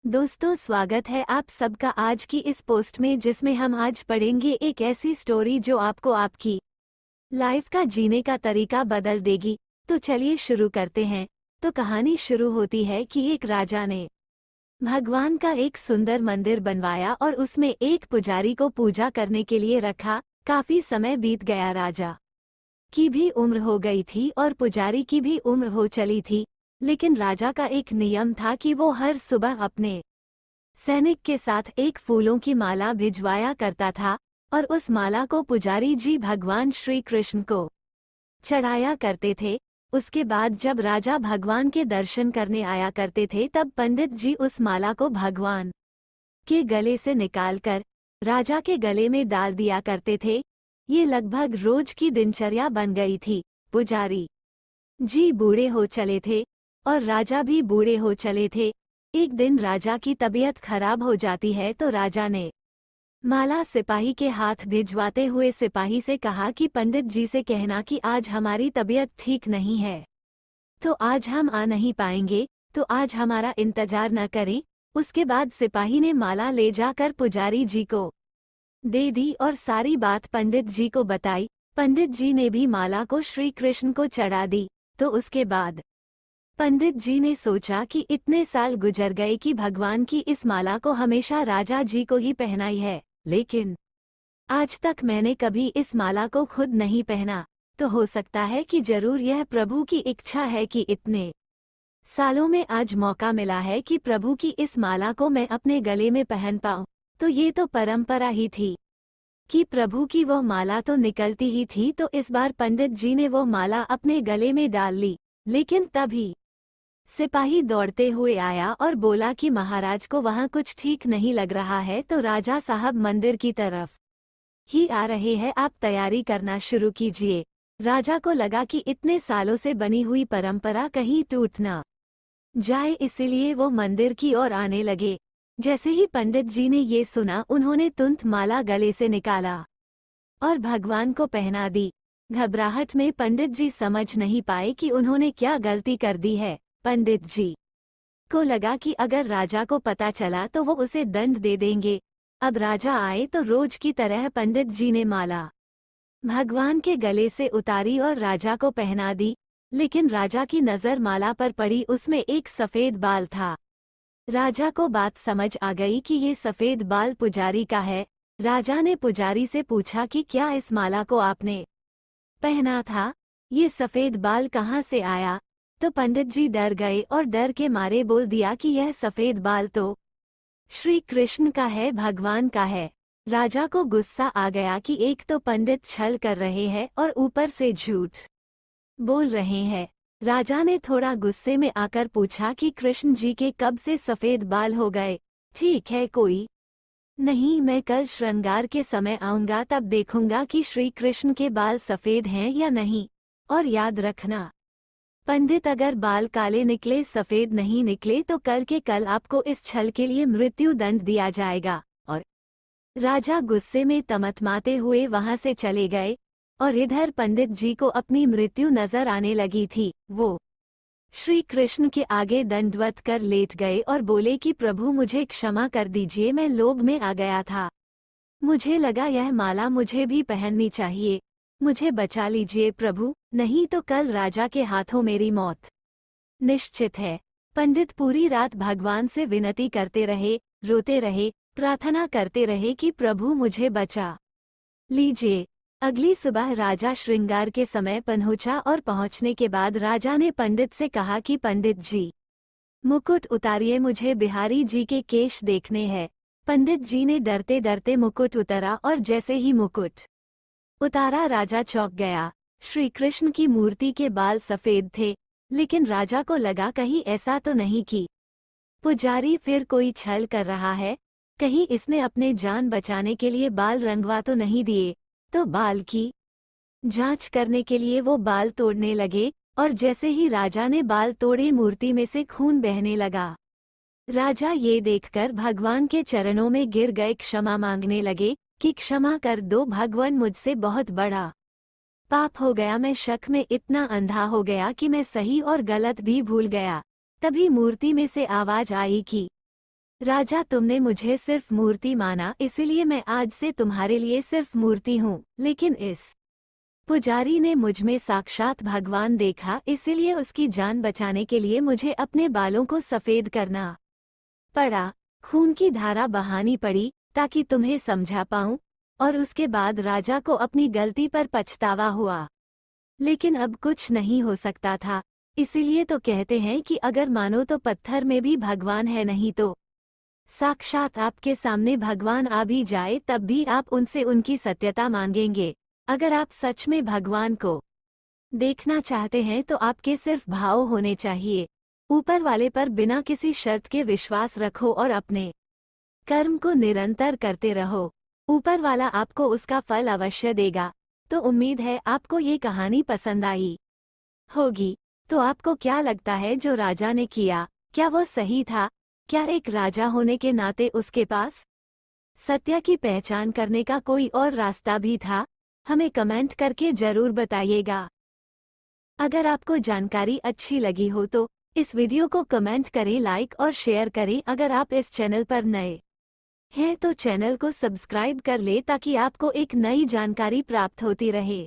दोस्तों, स्वागत है आप सबका आज की इस पोस्ट में, जिसमें हम आज पढ़ेंगे एक ऐसी स्टोरी जो आपको आपकी लाइफ का जीने का तरीका बदल देगी। तो चलिए शुरू करते हैं। तो कहानी शुरू होती है कि एक राजा ने भगवान का एक सुंदर मंदिर बनवाया और उसमें एक पुजारी को पूजा करने के लिए रखा। काफी समय बीत गया, राजा की भी उम्र हो गई थी और पुजारी की भी उम्र हो चली थी। लेकिन राजा का एक नियम था कि वो हर सुबह अपने सैनिक के साथ एक फूलों की माला भिजवाया करता था और उस माला को पुजारी जी भगवान श्री कृष्ण को चढ़ाया करते थे। उसके बाद जब राजा भगवान के दर्शन करने आया करते थे, तब पंडित जी उस माला को भगवान के गले से निकालकर राजा के गले में डाल दिया करते थे। ये लगभग रोज की दिनचर्या बन गई थी। पुजारी जी बूढ़े हो चले थे और राजा भी बूढ़े हो चले थे। एक दिन राजा की तबीयत खराब हो जाती है तो राजा ने माला सिपाही के हाथ भिजवाते हुए सिपाही से कहा कि पंडित जी से कहना कि आज हमारी तबीयत ठीक नहीं है, तो आज हम आ नहीं पाएंगे, तो आज हमारा इंतजार न करें। उसके बाद सिपाही ने माला ले जाकर पुजारी जी को दे दी और सारी बात पंडित जी को बताई। पंडित जी ने भी माला को श्री कृष्ण को चढ़ा दी। तो उसके बाद पंडित जी ने सोचा कि इतने साल गुजर गए कि भगवान की इस माला को हमेशा राजा जी को ही पहनाई है, लेकिन आज तक मैंने कभी इस माला को खुद नहीं पहना। तो हो सकता है कि जरूर यह प्रभु की इच्छा है कि इतने सालों में आज मौका मिला है कि प्रभु की इस माला को मैं अपने गले में पहन पाऊं। तो ये तो परंपरा ही थी कि प्रभु की वह माला तो निकलती ही थी। तो इस बार पंडित जी ने वो माला अपने गले में डाल ली। लेकिन तभी सिपाही दौड़ते हुए आया और बोला कि महाराज को वहां कुछ ठीक नहीं लग रहा है, तो राजा साहब मंदिर की तरफ ही आ रहे हैं, आप तैयारी करना शुरू कीजिए। राजा को लगा कि इतने सालों से बनी हुई परंपरा कहीं टूट ना जाए, इसीलिए वो मंदिर की ओर आने लगे। जैसे ही पंडित जी ने ये सुना, उन्होंने तुरंत माला गले से निकाला और भगवान को पहना दी। घबराहट में पंडित जी समझ नहीं पाए कि उन्होंने क्या गलती कर दी है। पंडित जी को लगा कि अगर राजा को पता चला तो वो उसे दंड दे देंगे। अब राजा आए तो रोज की तरह पंडित जी ने माला भगवान के गले से उतारी और राजा को पहना दी। लेकिन राजा की नजर माला पर पड़ी, उसमें एक सफेद बाल था। राजा को बात समझ आ गई कि ये सफेद बाल पुजारी का है। राजा ने पुजारी से पूछा कि क्या इस माला को आपने पहना था? ये सफेद बाल कहाँ से आया? तो पंडित जी डर गए और डर के मारे बोल दिया कि यह सफेद बाल तो श्री कृष्ण का है, भगवान का है। राजा को गुस्सा आ गया कि एक तो पंडित छल कर रहे हैं और ऊपर से झूठ बोल रहे हैं। राजा ने थोड़ा गुस्से में आकर पूछा कि कृष्ण जी के कब से सफेद बाल हो गए? ठीक है, कोई नहीं, मैं कल श्रृंगार के समय आऊंगा, तब देखूंगा कि श्री कृष्ण के बाल सफेद हैं या नहीं। और याद रखना पंडित, अगर बाल काले निकले, सफेद नहीं निकले, तो कल के कल आपको इस छल के लिए मृत्यु दंड दिया जाएगा। और राजा गुस्से में तमतमाते हुए वहां से चले गए। और इधर पंडित जी को अपनी मृत्यु नजर आने लगी थी। वो श्री कृष्ण के आगे दंडवत कर लेट गए और बोले कि प्रभु, मुझे क्षमा कर दीजिए, मैं लोभ में आ गया था। मुझे लगा यह माला मुझे भी पहननी चाहिए। मुझे बचा लीजिए प्रभु, नहीं तो कल राजा के हाथों मेरी मौत निश्चित है। पंडित पूरी रात भगवान से विनती करते रहे, रोते रहे, प्रार्थना करते रहे कि प्रभु मुझे बचा लीजिए। अगली सुबह राजा श्रृंगार के समय पहुंचा और पहुंचने के बाद राजा ने पंडित से कहा कि पंडित जी, मुकुट उतारिए, मुझे बिहारी जी के केश देखने हैं। पंडित जी ने डरते डरते मुकुट उतारा और जैसे ही मुकुट उतारा, राजा चौंक गया। श्री कृष्ण की मूर्ति के बाल सफेद थे, लेकिन राजा को लगा कहीं ऐसा तो नहीं कि पुजारी फिर कोई छल कर रहा है, कहीं इसने अपने जान बचाने के लिए बाल रंगवा तो नहीं दिए। तो बाल की जांच करने के लिए वो बाल तोड़ने लगे और जैसे ही राजा ने बाल तोड़े, मूर्ति में से खून बहने लगा। राजा ये देखकर भगवान के चरणों में गिर गए, क्षमा मांगने लगे कि क्षमा कर दो भगवान, मुझसे बहुत बड़ा पाप हो गया। मैं शक में इतना अंधा हो गया कि मैं सही और गलत भी भूल गया। तभी मूर्ति में से आवाज आई कि राजा, तुमने मुझे सिर्फ मूर्ति माना, इसीलिए मैं आज से तुम्हारे लिए सिर्फ मूर्ति हूँ। लेकिन इस पुजारी ने मुझ में साक्षात भगवान देखा, इसीलिए उसकी जान बचाने के लिए मुझे अपने बालों को सफेद करना पड़ा। खून की धारा बहानी पड़ी ताकि तुम्हें समझा पाऊं। और उसके बाद राजा को अपनी गलती पर पछतावा हुआ। लेकिन अब कुछ नहीं हो सकता था। इसीलिए तो कहते हैं कि अगर मानो तो पत्थर में भी भगवान है, नहीं तो साक्षात आपके सामने भगवान आ भी जाए तब भी आप उनसे उनकी सत्यता मांगेंगे। अगर आप सच में भगवान को देखना चाहते हैं तो आपके सिर्फ भाव होने चाहिए। ऊपर वाले पर बिना किसी शर्त के विश्वास रखो और अपने कर्म को निरंतर करते रहो। ऊपर वाला आपको उसका फल अवश्य देगा। तो उम्मीद है आपको ये कहानी पसंद आई होगी। तो आपको क्या लगता है जो राजा ने किया, क्या वो सही था? क्या एक राजा होने के नाते उसके पास सत्य की पहचान करने का कोई और रास्ता भी था? हमें कमेंट करके जरूर बताइएगा। अगर आपको जानकारी अच्छी लगी हो तो इस वीडियो को कमेंट करें, लाइक और शेयर करें। अगर आप इस चैनल पर नए हैं तो चैनल को सब्सक्राइब कर ले ताकि आपको एक नई जानकारी प्राप्त होती रहे।